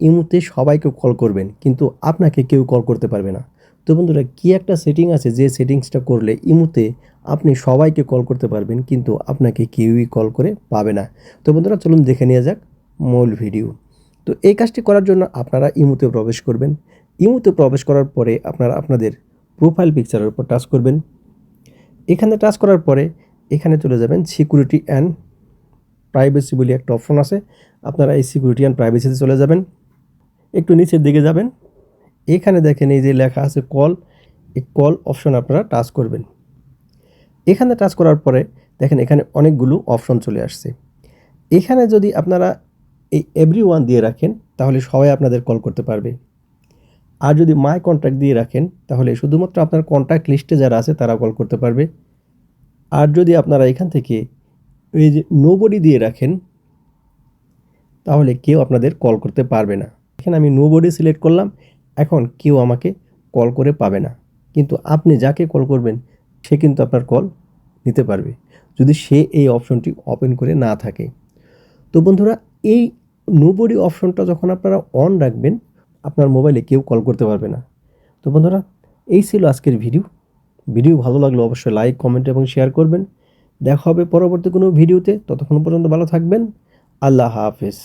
ইমোতে সবাইকে কল করবেন, কিন্তু আপনাকে কেউ কল করতে পারবে না। তো বন্ধুরা, কি একটা সেটিং আছে যে সেটিংসটা করলে ইমোতে আপনি সবাইকে কল করতে পারবেন, কিন্তু আপনাকে কেউই কল করে পাবে না। তো বন্ধুরা, চলুন দেখে নেওয়া যাক মূল ভিডিও। তো এই কাজটি করার জন্য আপনারা ইমোতে প্রবেশ করবেন। ইমোতে প্রবেশ করার পরে আপনারা আপনাদের প্রোফাইল পিকচারের উপর টাচ করবেন। এখানে টাচ করার পরে এখানে চলে যাবেন সিকিউরিটি অ্যান্ড প্রাইভেসি বলে একটা অপশন আছে। আপনারা এই সিকিউরিটি অ্যান্ড প্রাইভেসিতে চলে যাবেন। একটু নিচের দিকে যাবেন, এখানে দেখেন এই যে লেখা আছে কল, এই কল অপশন আপনারা টাচ করবেন। এখানে টাচ করার পরে দেখেন এখানে অনেকগুলো অপশন চলে আসছে। এখানে যদি আপনারা এই এভরিওয়ান দিয়ে রাখেন তাহলে সবাই আপনাদের কল করতে পারবে। আর যদি মাই কন্ট্যাক্ট দিয়ে রাখেন তাহলে শুধুমাত্র আপনার কন্ট্যাক্ট লিস্টে যারা আছে তারা কল করতে পারবে। আর যদি আপনারা এখান থেকে এই যে নোবডি দিয়ে রাখেন তাহলে কেউ আপনাদের কল করতে পারবে না। এখানে আমি নোবডি সিলেক্ট করলাম, এখন কেউ আমাকে কল করে পাবে না। কিন্তু আপনি যাকে কল করবেন সে কিন্তু আপনার কল নিতে পারবে, যদি সে এই অপশনটি ওপেন করে না থাকে। তো বন্ধুরা, এই নোবডি অপশনটা যখন আপনারা অন রাখবেন আপনার মোবাইলে কেউ কল করতে পারবে না। তো বন্ধুরা, এই ছিল আজকের ভিডিও ভালো লাগলে অবশ্যই লাইক, কমেন্ট এবং শেয়ার করবেন। দেখা হবে পরবর্তী কোনো ভিডিওতে। ততক্ষণ পর্যন্ত ভালো থাকবেন। আল্লাহ হাফেজ।